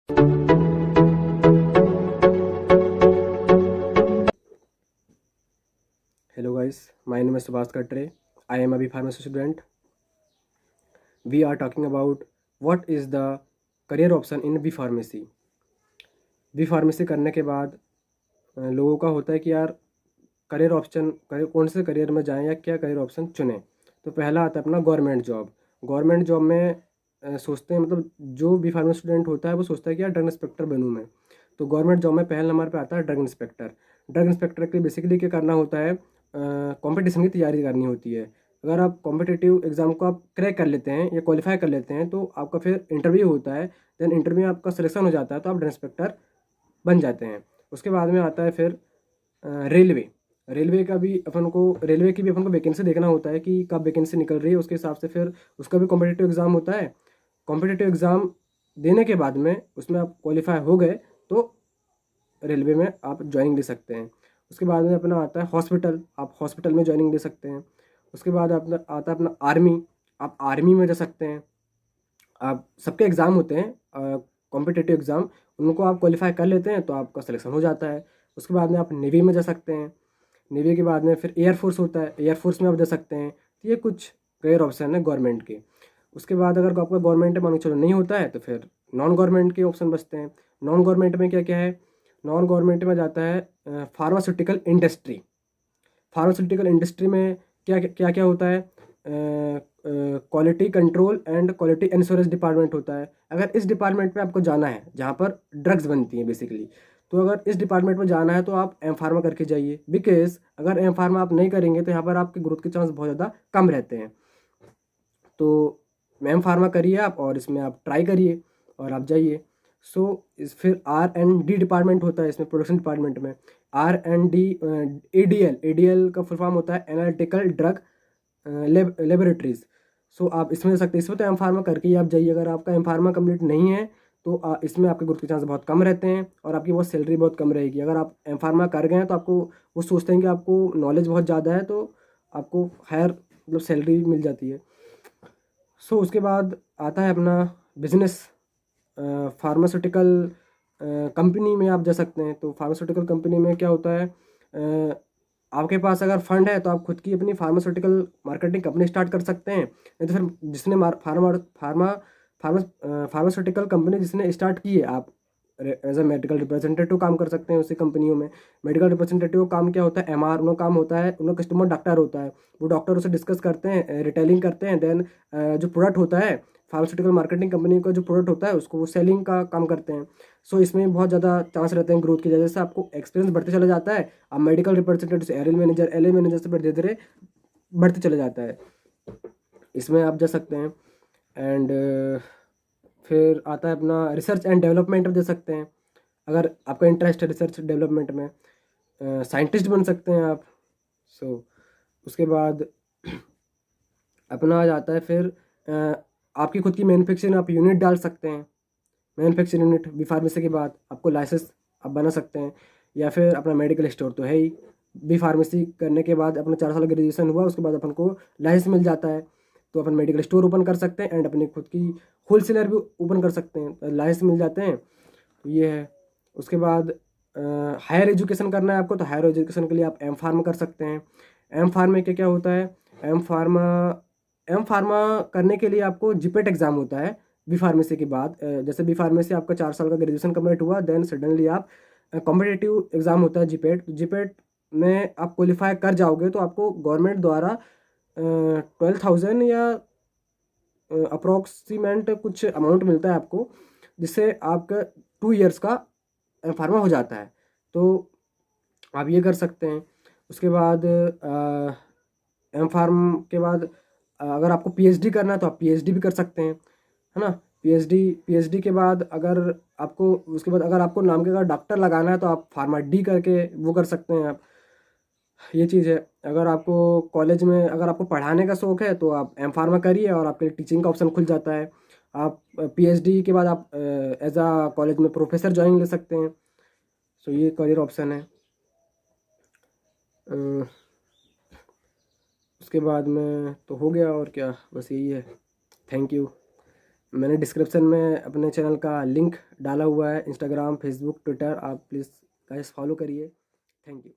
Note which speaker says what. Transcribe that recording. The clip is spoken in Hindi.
Speaker 1: Hello guys, my name is Subhash Katre. I am a B Pharmacy student. We are talking about what is the career option in B Pharmacy. B Pharmacy करने के बाद लोगों का होता है कि यार करियर ऑप्शन कौन से करियर में जाएं या क्या करियर ऑप्शन चुनें। तो पहला आता है अपना गवर्नमेंट जॉब। गवर्नमेंट जॉब में सोचते हैं, मतलब जो बी फार्मा स्टूडेंट होता है वो सोचता है कि यार ड्रग इंस्पेक्टर बनूँ मैं। तो गवर्नमेंट जॉब में पहले नंबर पे आता है ड्रग इंस्पेक्टर। ड्रग इंस्पेक्टर के लिए बेसिकली क्या करना होता है, कंपटीशन की तैयारी करनी होती है। अगर आप कॉम्पिटिटिव एग्ज़ाम को आप क्रैक कर लेते हैं या क्वालिफाई कर लेते हैं तो आपका फिर इंटरव्यू होता है। देन इंटरव्यू में आपका सिलेक्शन हो जाता है तो आप ड्रग इंस्पेक्टर बन जाते हैं। उसके बाद में आता है फिर रेलवे। रेलवे का भी अपन को रेलवे की भी अपन को वैकेंसी देखना होता है कि कब वैकेंसी निकल रही है, उसके हिसाब से फिर उसका भी कॉम्पिटिटिव एग्ज़ाम होता है। कॉम्पिटिटिव एग्ज़ाम देने के बाद में उसमें आप क्वालिफाई हो गए तो रेलवे में आप ज्वाइनिंग दे सकते हैं। उसके बाद में अपना आता है हॉस्पिटल, आप हॉस्पिटल में ज्वाइनिंग दे सकते हैं। उसके बाद अपना आता है अपना आर्मी, आप आर्मी में जा सकते हैं। आप सबके एग्ज़ाम होते हैं कॉम्पिटिटिव एग्ज़ाम, उनको आप क्वालिफाई कर लेते हैं तो आपका सिलेक्शन हो जाता है। उसके बाद में आप नेवी में जा सकते हैं। नेवी के बाद में फिर एयरफोर्स होता है, एयरफोर्स में आप जा सकते हैं। तो ये कुछ करियर ऑप्शन है गवर्नमेंट के। उसके बाद अगर आपका गवर्नमेंट मान के चलो नहीं होता है तो फिर नॉन गवर्नमेंट के ऑप्शन बचते हैं। नॉन गवर्नमेंट में क्या क्या है, नॉन गवर्नमेंट में जाता है फार्मास्यूटिकल इंडस्ट्री। फार्मास्यूटिकल इंडस्ट्री में क्या क्या क्या होता है, quality control and quality insurance department होता है। अगर इस डिपार्टमेंट में आपको जाना है जहाँ पर ड्रग्स बनती हैं बेसिकली, तो अगर इस डिपार्टमेंट में जाना है तो आप एम फार्मा करके जाइए। बिकॉज अगर एम फार्मा आप नहीं करेंगे तो यहाँ पर आपके ग्रोथ के चांस बहुत ज़्यादा कम रहते हैं। तो एम फार्मा करिए आप और इसमें आप ट्राई करिए और आप जाइए। सो इस फिर R&D डिपार्टमेंट होता है इसमें, प्रोडक्शन डिपार्टमेंट में R&D। ADL का फुल फॉर्म होता है एनालिटिकल ड्रग लेबोरेटरीज। सो आप इसमें जा सकते हैं। इसमें तो एम फार्मा करके ही आप जाइए। अगर आपका एम फार्मा कम्प्लीट नहीं है तो इसमें आपके ग्रोथ के चांस बहुत कम रहते हैं और आपकी बहुत सैलरी बहुत कम रहेगी। अगर आप एम फार्मा कर गए हैं तो आपको वो सोचते हैं कि आपको नॉलेज बहुत ज़्यादा है तो आपको हायर मतलब सैलरी मिल जाती है। सो उसके बाद आता है अपना बिजनेस। फार्मास्यूटिकल कंपनी में आप जा सकते हैं। तो फार्मास्यूटिकल कंपनी में क्या होता है, आपके पास अगर फंड है तो आप खुद की अपनी फार्मास्यूटिकल मार्केटिंग कंपनी स्टार्ट कर सकते हैं। नहीं तो फिर जिसने फार्मास्यूटिकल कंपनी जिसने स्टार्ट की है, आप एज अ मेडिकल रिप्रेजेंटेटिव काम कर सकते हैं उसी कंपनियों में। मेडिकल रिप्रेजेंटेटिव काम क्या होता है, MR उनका काम होता है, उनका कस्टमर डॉक्टर होता है। वो डॉक्टर उसे डिस्कस करते हैं, रिटेलिंग करते हैं। देन जो प्रोडक्ट होता है फार्मास्यूटिकल मार्केटिंग कंपनी का जो प्रोडक्ट होता है उसको वो सेलिंग का काम करते हैं। सो इसमें बहुत ज़्यादा चांस रहते हैं ग्रोथ के। जैसे आपको एक्सपीरियंस बढ़ते चला जाता है, आप मेडिकल रिप्रेजेंटेटिव से LA मैनेजर से धीरे धीरे बढ़ते चले जाता है। इसमें आप जा सकते हैं। एंड फिर आता है अपना रिसर्च एंड डेवलपमेंट में जा सकते हैं। अगर आपका इंटरेस्ट है रिसर्च डेवलपमेंट में, साइंटिस्ट बन सकते हैं आप। सो उसके बाद अपना आ जाता है फिर आपकी खुद की मैन्युफैक्चरिंग आप यूनिट डाल सकते हैं। मैन्युफैक्चरिंग यूनिट बी फार्मेसी के बाद आपको लाइसेंस आप बना सकते हैं। या फिर अपना मेडिकल स्टोर तो है ही। बी फार्मेसी करने के बाद अपना 4 साल ग्रेजुएशन हुआ उसके बाद अपन को लाइसेंस मिल जाता है तो अपन मेडिकल स्टोर ओपन कर सकते हैं एंड अपनी खुद की होलसेलर भी ओपन कर सकते हैं, लाइसेंस मिल जाते हैं। तो ये है। उसके बाद हायर एजुकेशन करना है आपको तो हायर एजुकेशन के लिए आप एम फार्मा कर सकते हैं। एम फार्मा में क्या क्या होता है, एम फार्मा एम फार्मा करने के लिए आपको जीपेट एग्ज़ाम होता है बी फार्मेसी के बाद। जैसे बी फार्मेसी आपका 4 साल का ग्रेजुएशन कंप्लीट हुआ, देन सडनली आप कॉम्पिटिटिव एग्ज़ाम होता है जीपेट। जीपेट में आप क्वालिफाई कर जाओगे तो आपको गवर्नमेंट द्वारा 12,000 या अप्रोक्सीमेट कुछ अमाउंट मिलता है आपको, जिससे आपका 2 ईयर्स का फार्मा हो जाता है। तो आप ये कर सकते हैं। उसके बाद एम फार्म के बाद अगर आपको PhD करना है तो आप PhD भी कर सकते हैं, है ना। PhD के बाद अगर आपको उसके बाद अगर आपको नाम के अगर डॉक्टर लगाना है तो आप फार्मा D करके वो कर सकते हैं आप। ये चीज़ है। अगर आपको कॉलेज में अगर आपको पढ़ाने का शौक है तो आप एम फार्मा करिए और आपके लिए टीचिंग का ऑप्शन खुल जाता है। आप PhD के बाद आप एज अ कॉलेज में प्रोफेसर ज्वाइन ले सकते हैं। सो ये करियर ऑप्शन है। अ, उसके बाद में तो हो गया और क्या, बस यही है। Thank you. मैंने डिस्क्रिप्शन में अपने चैनल का लिंक डाला हुआ है, इंस्टाग्राम, फेसबुक, ट्विटर। आप प्लीज़ गाइस फॉलो करिए। Thank you.